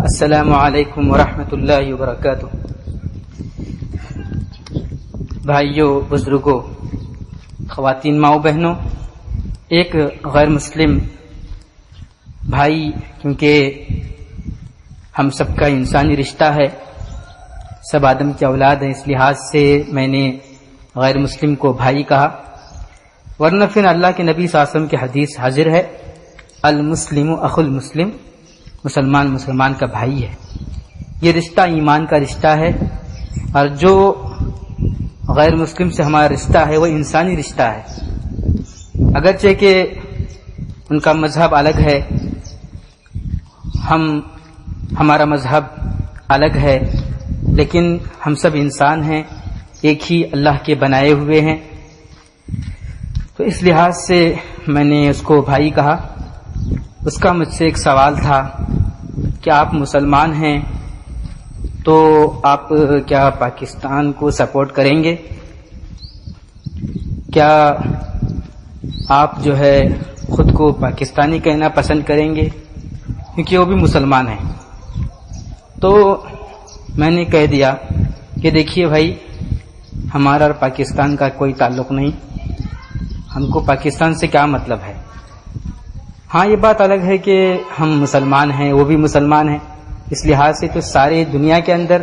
السلام علیکم ورحمۃ اللہ وبرکاتہ۔ بھائیوں، بزرگوں، خواتین، ماؤں بہنوں، ایک غیر مسلم بھائی، کیونکہ ہم سب کا انسانی رشتہ ہے، سب آدم کی اولاد ہیں، اس لحاظ سے میں نے غیر مسلم کو بھائی کہا، ورنہ پھر اللہ کے نبی صلی اللہ علیہ وسلم کی حدیث حاضر ہے، المسلم اخو المسلم، مسلمان مسلمان کا بھائی ہے۔ یہ رشتہ ایمان کا رشتہ ہے، اور جو غیر مسلم سے ہمارا رشتہ ہے وہ انسانی رشتہ ہے، اگرچہ کہ ان کا مذہب الگ ہے، ہمارا مذہب الگ ہے، لیکن ہم سب انسان ہیں، ایک ہی اللہ کے بنائے ہوئے ہیں، تو اس لحاظ سے میں نے اس کو بھائی کہا۔ اس کا مجھ سے ایک سوال تھا کہ آپ مسلمان ہیں تو آپ کیا پاکستان کو سپورٹ کریں گے؟ کیا آپ جو ہے خود کو پاکستانی کہنا پسند کریں گے؟ کیونکہ وہ بھی مسلمان ہیں۔ تو میں نے کہہ دیا کہ دیکھیے بھائی، ہمارا اور پاکستان کا کوئی تعلق نہیں، ہم کو پاکستان سے کیا مطلب ہے۔ ہاں، یہ بات الگ ہے کہ ہم مسلمان ہیں، وہ بھی مسلمان ہیں، اس لحاظ سے تو سارے دنیا کے اندر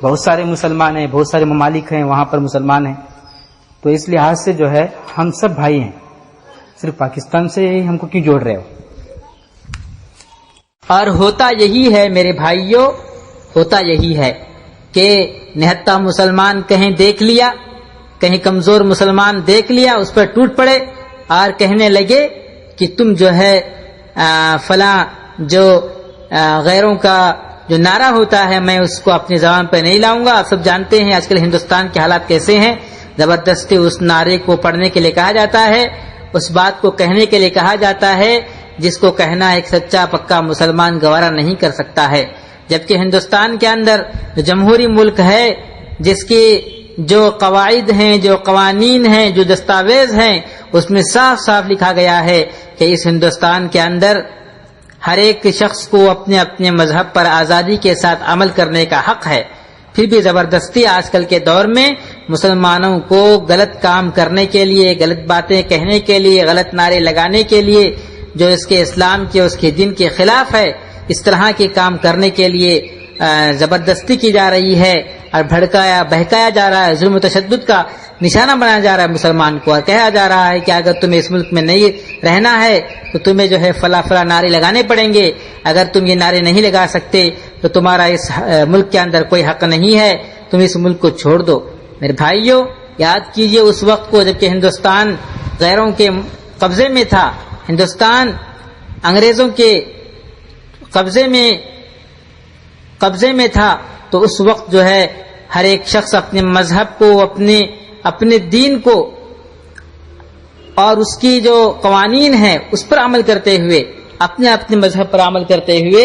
بہت سارے مسلمان ہیں، بہت سارے ممالک ہیں، وہاں پر مسلمان ہیں، تو اس لحاظ سے جو ہے ہم سب بھائی ہیں، صرف پاکستان سے ہم کو کیوں جوڑ رہے ہو؟ اور ہوتا یہی ہے میرے بھائیوں، ہوتا یہی ہے کہ نہتا مسلمان کہیں دیکھ لیا، کہیں کمزور مسلمان دیکھ لیا، اس پر ٹوٹ پڑے اور کہنے لگے کہ تم جو ہے فلاں جو غیروں کا جو نعرہ ہوتا ہے میں اس کو اپنی زبان پہ نہیں لاؤں گا۔ آپ سب جانتے ہیں آج کل ہندوستان کے حالات کیسے ہیں، زبردستی اس نعرے کو پڑھنے کے لیے کہا جاتا ہے، اس بات کو کہنے کے لیے کہا جاتا ہے جس کو کہنا ایک سچا پکا مسلمان گوارا نہیں کر سکتا ہے، جبکہ ہندوستان کے اندر جو جمہوری ملک ہے، جس کی جو قواعد ہیں، جو قوانین ہیں، جو دستاویز ہیں، اس میں صاف صاف لکھا گیا ہے کہ اس ہندوستان کے اندر ہر ایک شخص کو اپنے اپنے مذہب پر آزادی کے ساتھ عمل کرنے کا حق ہے۔ پھر بھی زبردستی آج کل کے دور میں مسلمانوں کو غلط کام کرنے کے لیے، غلط باتیں کہنے کے لیے، غلط نعرے لگانے کے لیے، جو اس کے اسلام کے، اس کے دین کے خلاف ہے، اس طرح کے کام کرنے کے لیے زبردستی کی جا رہی ہے اور بہکایا جا رہا ہے، ظلم و تشدد کا نشانہ بنایا جا رہا ہے مسلمان کو، اور کہا جا رہا ہے کہ اگر تمہیں اس ملک میں نہیں رہنا ہے تو تمہیں جو ہے فلاں فلاں نعرے لگانے پڑیں گے، اگر تم یہ نعرے نہیں لگا سکتے تو تمہارا اس ملک کے اندر کوئی حق نہیں ہے، تم اس ملک کو چھوڑ دو۔ میرے بھائیوں، یاد کیجئے اس وقت کو جب کہ ہندوستان غیروں کے قبضے میں تھا، ہندوستان انگریزوں کے قبضے میں تھا، تو اس وقت جو ہے ہر ایک شخص اپنے مذہب کو، اپنے دین کو اور اس کی جو قوانین ہیں اس پر عمل کرتے ہوئے، اپنے مذہب پر عمل کرتے ہوئے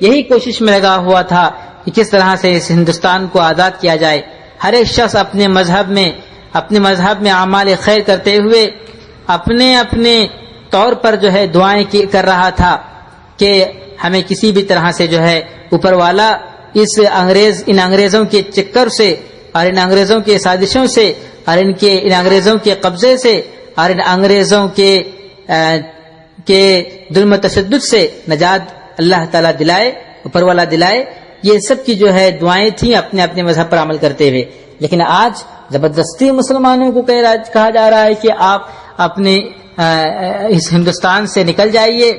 یہی کوشش میں لگا ہوا تھا کہ کس طرح سے اس ہندوستان کو آزاد کیا جائے۔ ہر ایک شخص اپنے مذہب میں اعمال خیر کرتے ہوئے اپنے طور پر جو ہے دعائیں کر رہا تھا کہ ہمیں کسی بھی طرح سے جو ہے اوپر والا ان انگریزوں کے چکر سے اور ان انگریزوں کے سازشوں سے اور ان انگریزوں کے قبضے سے اور ان انگریزوں کے ظلم و تشدد سے نجات اللہ تعالیٰ دلائے، اوپر والا دلائے۔ یہ سب کی جو ہے دعائیں تھیں اپنے مذہب پر عمل کرتے ہوئے، لیکن آج زبردستی مسلمانوں کو کہا جا رہا ہے کہ آپ اپنے اس ہندوستان سے نکل جائیے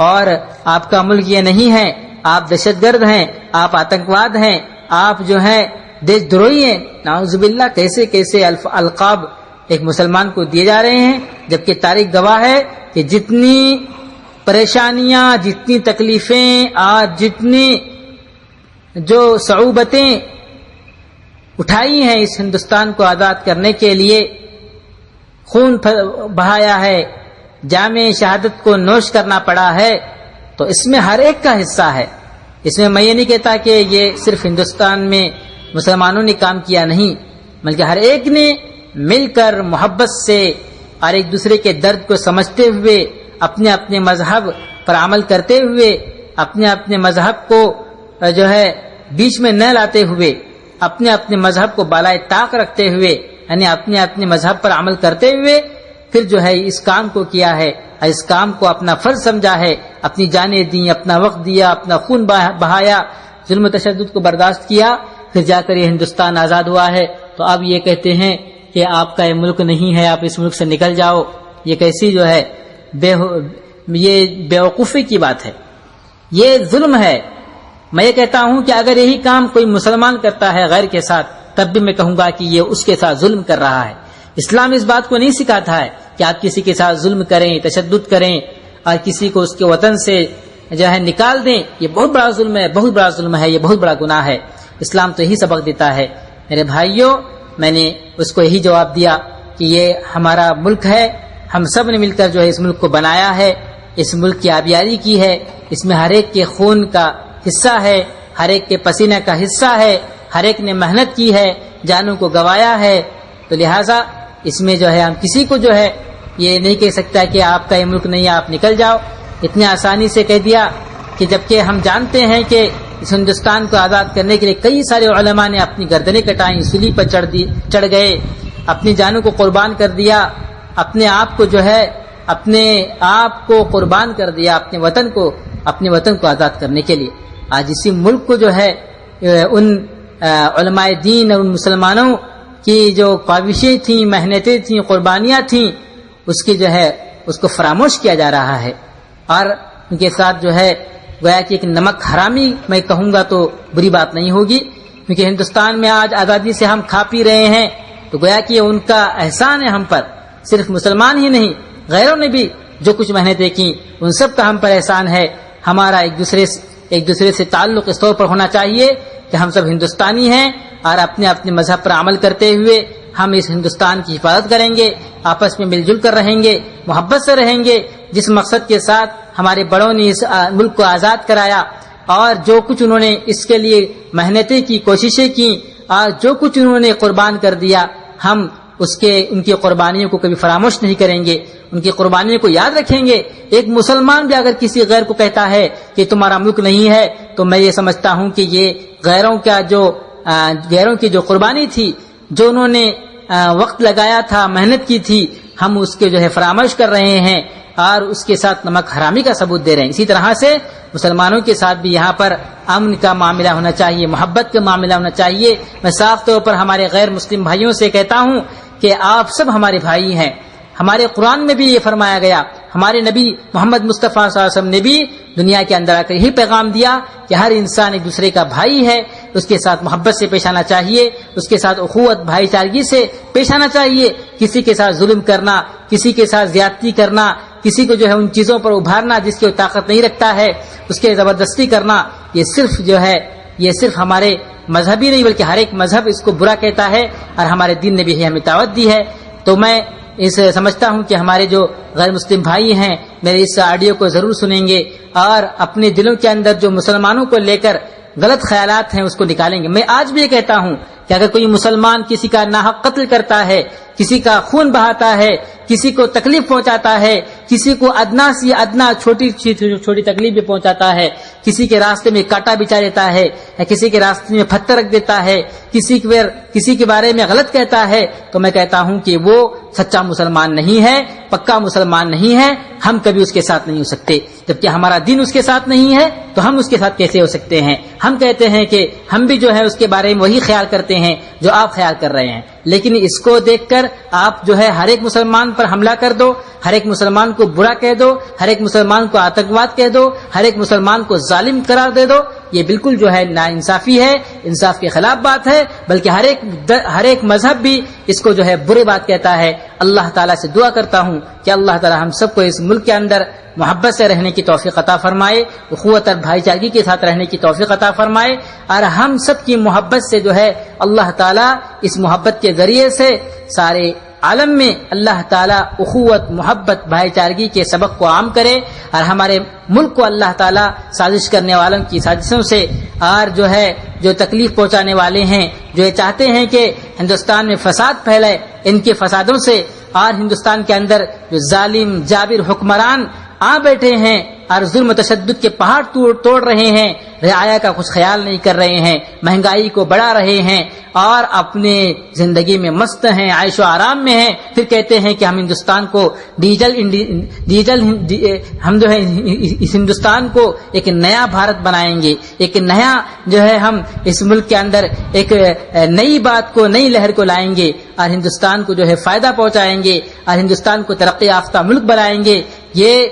اور آپ کا ملک یہ نہیں ہے، آپ دہشت گرد ہیں، آپ آتنکواد ہیں، آپ جو ہیں دیش دروہی ہیں۔ نعوذ باللہ، کیسے القاب ایک مسلمان کو دیے جا رہے ہیں، جبکہ تاریخ گواہ ہے کہ جتنی پریشانیاں، جتنی تکلیفیں اور جتنی جو صعوبتیں اٹھائی ہیں اس ہندوستان کو آزاد کرنے کے لیے، خون بہایا ہے، جام شہادت کو نوش کرنا پڑا ہے، تو اس میں ہر ایک کا حصہ ہے۔ اس میں میں یہ نہیں کہتا کہ یہ صرف ہندوستان میں مسلمانوں نے کام کیا نہیں، بلکہ ہر ایک نے مل کر محبت سے اور ایک دوسرے کے درد کو سمجھتے ہوئے اپنے مذہب پر عمل کرتے ہوئے اپنے مذہب کو جو ہے بیچ میں نہ لاتے ہوئے، اپنے اپنے مذہب کو بالائے طاق رکھتے ہوئے، یعنی اپنے اپنے مذہب پر عمل کرتے ہوئے پھر جو ہے اس کام کو کیا ہے، اس کام کو اپنا فرض سمجھا ہے، اپنی جانیں دیں، اپنا وقت دیا، اپنا خون بہایا، ظلم و تشدد کو برداشت کیا، پھر جا کر یہ ہندوستان آزاد ہوا ہے۔ تو اب یہ کہتے ہیں کہ آپ کا یہ ملک نہیں ہے، آپ اس ملک سے نکل جاؤ، یہ کیسی جو ہے یہ بیوقوفی کی بات ہے، یہ ظلم ہے۔ میں یہ کہتا ہوں کہ اگر یہی کام کوئی مسلمان کرتا ہے غیر کے ساتھ، تب بھی میں کہوں گا کہ یہ اس کے ساتھ ظلم کر رہا ہے۔ اسلام اس بات کو نہیں سکھاتا ہے کہ آپ کسی کے ساتھ ظلم کریں، تشدد کریں اور کسی کو اس کے وطن سے جو ہے نکال دیں، یہ بہت بڑا ظلم ہے، بہت بڑا ظلم ہے، یہ بہت بڑا گناہ ہے۔ اسلام تو یہی سبق دیتا ہے۔ میرے بھائیوں، میں نے اس کو یہی جواب دیا کہ یہ ہمارا ملک ہے، ہم سب نے مل کر جو ہے اس ملک کو بنایا ہے، اس ملک کی آبیاری کی ہے، اس میں ہر ایک کے خون کا حصہ ہے، ہر ایک کے پسینے کا حصہ ہے، ہر ایک نے محنت کی ہے، جانوں کو گوایا ہے۔ تو لہٰذا اس میں جو ہے ہم کسی کو جو ہے یہ نہیں کہہ سکتا کہ آپ کا یہ ملک نہیں ہے، آپ نکل جاؤ، اتنی آسانی سے کہہ دیا کہ جبکہ ہم جانتے ہیں کہ اس ہندوستان کو آزاد کرنے کے لیے کئی سارے علماء نے اپنی گردنیں کٹائیں، سولی پر چڑھ گئے، اپنی جانوں کو قربان کر دیا، اپنے آپ کو جو ہے اپنے آپ کو قربان کر دیا اپنے وطن کو آزاد کرنے کے لیے۔ آج اسی ملک کو جو ہے ان علماء دین اور ان مسلمانوں کی جو کاوشیں تھیں، محنتیں تھیں، قربانیاں تھیں، اس کی جو ہے اس کو فراموش کیا جا رہا ہے، اور ان کے ساتھ جو ہے گویا کہ ایک نمک حرامی میں کہوں گا تو بری بات نہیں ہوگی، کیونکہ ہندوستان میں آج آزادی سے ہم کھا پی رہے ہیں، تو گویا کہ ان کا احسان ہے ہم پر، صرف مسلمان ہی نہیں غیروں نے بھی جو کچھ محنتیں کی ان سب کا ہم پر احسان ہے۔ ہمارا ایک دوسرے سے تعلق اس طور پر ہونا چاہیے کہ ہم سب ہندوستانی ہیں اور اپنے اپنے مذہب پر عمل کرتے ہوئے ہم اس ہندوستان کی حفاظت کریں گے، آپس میں مل جل کر رہیں گے، محبت سے رہیں گے، جس مقصد کے ساتھ ہمارے بڑوں نے اس ملک کو آزاد کرایا اور جو کچھ انہوں نے اس کے لیے محنتیں کی، کوششیں کی اور جو کچھ انہوں نے قربان کر دیا، ہم ان کی قربانیوں کو کبھی فراموش نہیں کریں گے، ان کی قربانیوں کو یاد رکھیں گے۔ ایک مسلمان بھی اگر کسی غیر کو کہتا ہے کہ تمہارا ملک نہیں ہے، تو میں یہ سمجھتا ہوں کہ یہ غیروں کی جو قربانی تھی، جو انہوں نے وقت لگایا تھا، محنت کی تھی، ہم اس کے جو ہے فراموش کر رہے ہیں اور اس کے ساتھ نمک حرامی کا ثبوت دے رہے ہیں۔ اسی طرح سے مسلمانوں کے ساتھ بھی یہاں پر امن کا معاملہ ہونا چاہیے، محبت کا معاملہ ہونا چاہیے۔ میں صاف طور پر ہمارے غیر مسلم بھائیوں سے کہتا ہوں کہ آپ سب ہمارے بھائی ہیں۔ ہمارے قرآن میں بھی یہ فرمایا گیا، ہمارے نبی محمد مصطفیٰ صلی اللہ علیہ وسلم نے بھی دنیا کے اندر آ کر یہی پیغام دیا کہ ہر انسان ایک دوسرے کا بھائی ہے، اس کے ساتھ محبت سے پیش آنا چاہیے، اس کے ساتھ اخوت بھائی چارگی سے پیش آنا چاہیے۔ کسی کے ساتھ ظلم کرنا، کسی کے ساتھ زیادتی کرنا، کسی کو جو ہے ان چیزوں پر ابھارنا جس کی طاقت نہیں رکھتا ہے، اس کے زبردستی کرنا، یہ صرف ہمارے مذہبی نہیں بلکہ ہر ایک مذہب اس کو برا کہتا ہے اور ہمارے دین نے بھی ہمیں دعوت دی ہے۔ تو میں سمجھتا ہوں کہ ہمارے جو غیر مسلم بھائی ہیں میرے اس آڈیو کو ضرور سنیں گے اور اپنے دلوں کے اندر جو مسلمانوں کو لے کر غلط خیالات ہیں اس کو نکالیں گے۔ میں آج بھی یہ کہتا ہوں کہ اگر کوئی مسلمان کسی کا ناحق قتل کرتا ہے، کسی کا خون بہاتا ہے، کسی کو تکلیف پہنچاتا ہے، کسی کو ادنا چھوٹی تکلیف بھی پہنچاتا ہے، کسی کے راستے میں کانٹا بچھا دیتا ہے، یا کسی کے راستے میں پتھر رکھ دیتا ہے، کسی کے بارے میں غلط کہتا ہے، تو میں کہتا ہوں کہ وہ سچا مسلمان نہیں ہے، پکا مسلمان نہیں ہے، ہم کبھی اس کے ساتھ نہیں ہو سکتے۔ جبکہ ہمارا دین اس کے ساتھ نہیں ہے تو ہم اس کے ساتھ کیسے ہو سکتے ہیں؟ ہم کہتے ہیں کہ ہم بھی جو ہے اس کے بارے میں وہی خیال کرتے ہیں جو آپ خیال کر رہے ہیں، لیکن اس کو دیکھ کر آپ جو ہے ہر ایک مسلمان پر حملہ کر دو، ہر ایک مسلمان کو برا کہہ دو، ہر ایک مسلمان کو آتنکواد کہہ دو، ہر ایک مسلمان کو ظالم قرار دے دو، یہ بالکل جو ہے ناانصافی ہے، انصاف کے خلاف بات ہے، بلکہ ہر ایک مذہب بھی اس کو جو ہے برے بات کہتا ہے۔ اللہ تعالیٰ سے دعا کرتا ہوں کہ اللہ تعالیٰ ہم سب کو اس ملک کے اندر محبت سے رہنے کی توفیق عطا فرمائے، اخوت اور بھائی چارگی کے ساتھ رہنے کی توفیق عطا فرمائے، اور ہم سب کی محبت سے جو ہے اللہ تعالیٰ اس محبت کے ذریعے سے سارے عالم میں اللہ تعالیٰ اخوت، محبت، بھائی چارگی کے سبق کو عام کرے، اور ہمارے ملک کو اللہ تعالیٰ سازش کرنے والوں کی سازشوں سے اور جو تکلیف پہنچانے والے ہیں، جو یہ چاہتے ہیں کہ ہندوستان میں فساد پھیلے، ان کے فسادوں سے، اور ہندوستان کے اندر جو ظالم جابر حکمران آ بیٹھے ہیں اور ظلم و تشدد کے پہاڑ توڑ رہے ہیں، رعایا کا کچھ خیال نہیں کر رہے ہیں، مہنگائی کو بڑھا رہے ہیں اور اپنے زندگی میں مست ہیں، عیش و آرام میں ہیں، پھر کہتے ہیں کہ ہم ہندوستان کو ہم جو ہے اس ہندوستان کو ایک نیا بھارت بنائیں گے، ایک نیا جو ہے ہم اس ملک کے اندر ایک نئی بات کو، نئی لہر کو لائیں گے اور ہندوستان کو جو ہے فائدہ پہنچائیں گے اور ہندوستان کو ترقی یافتہ ملک بنائیں گے۔ یہ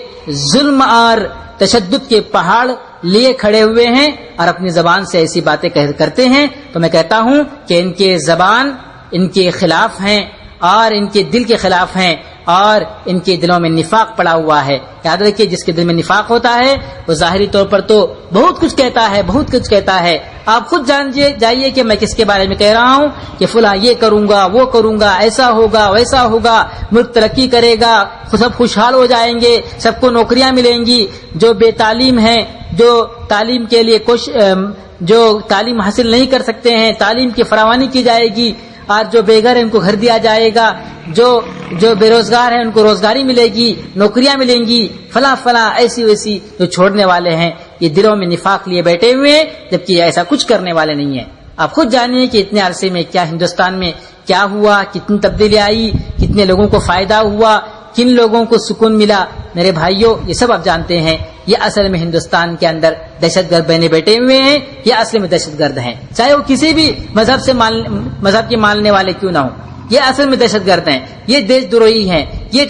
ظلم اور تشدد کے پہاڑ لیے کھڑے ہوئے ہیں اور اپنی زبان سے ایسی باتیں کرتے ہیں، تو میں کہتا ہوں کہ ان کے زبان ان کے خلاف ہیں اور ان کے دل کے خلاف ہیں اور ان کے دلوں میں نفاق پڑا ہوا ہے۔ یاد رکھیے، جس کے دل میں نفاق ہوتا ہے وہ ظاہری طور پر تو بہت کچھ کہتا ہے، آپ خود جائیے کہ میں کس کے بارے میں کہہ رہا ہوں کہ فلاں یہ کروں گا، وہ کروں گا، ایسا ہوگا، ویسا ہوگا، ملک ترقی کرے گا، سب خوشحال ہو جائیں گے، سب کو نوکریاں ملیں گی، جو بے تعلیم ہیں، جو تعلیم کے لیے جو تعلیم حاصل نہیں کر سکتے ہیں، تعلیم کی فراوانی کی جائے گی، اور جو بے گھر ہیں ان کو گھر دیا جائے گا، جو بے روزگار ہیں ان کو روزگاری ملے گی، نوکریاں ملیں گی، فلاں ایسی ویسی جو چھوڑنے والے ہیں یہ دلوں میں نفاق لیے بیٹھے ہوئے ہیں، جبکہ یہ ایسا کچھ کرنے والے نہیں ہیں۔ آپ خود جانیے کہ اتنے عرصے میں کیا ہندوستان میں کیا ہوا، کتنی تبدیلی آئی، کتنے لوگوں کو فائدہ ہوا، کن لوگوں کو سکون ملا۔ میرے بھائیوں، یہ سب آپ جانتے ہیں، یہ اصل میں ہندوستان کے اندر دہشت گرد بنے بیٹھے ہوئے ہیں، یہ اصل میں دہشت گرد ہیں، چاہے وہ کسی بھی مذہب کے ماننے والے کیوں نہ ہوں، یہ اصل میں دہشت گرد ہیں، یہ دیش دروہی ہیں، یہ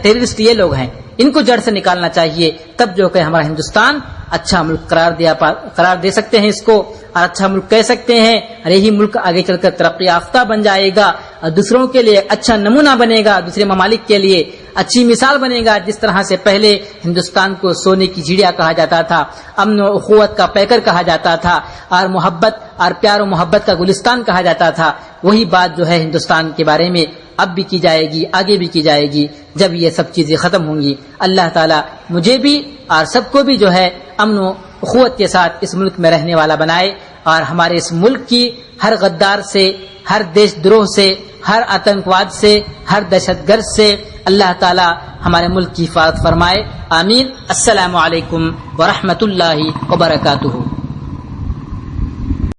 ٹیررسٹ یہ لوگ ہیں، ان کو جڑ سے نکالنا چاہیے، تب جو کہ ہمارا ہندوستان اچھا ملک قرار دے سکتے ہیں اس کو، اور اچھا ملک کہہ سکتے ہیں، اور یہی ملک آگے چل کر ترقی یافتہ بن جائے گا اور دوسروں کے لیے اچھا نمونہ بنے گا، دوسرے ممالک کے لیے اچھی مثال بنے گا۔ جس طرح سے پہلے ہندوستان کو سونے کی چڑیا کہا جاتا تھا، امن و اخوت کا پیکر کہا جاتا تھا، اور محبت اور پیار و محبت کا گلستان کہا جاتا تھا، وہی بات جو ہے ہندوستان کے بارے میں اب بھی کی جائے گی، آگے بھی کی جائے گی، جب یہ سب چیزیں ختم ہوں گی۔ اللہ تعالیٰ مجھے بھی اور سب کو بھی جو ہے امن و اخوت کے ساتھ اس ملک میں رہنے والا بنائے، اور ہمارے اس ملک کی ہر غدار سے، ہر دیش دروہ سے، ہر آتنکواد سے، ہر دہشت گرد سے اللہ تعالیٰ ہمارے ملک کی حفاظت فرمائے، آمین۔ السلام علیکم ورحمۃ اللہ وبرکاتہ۔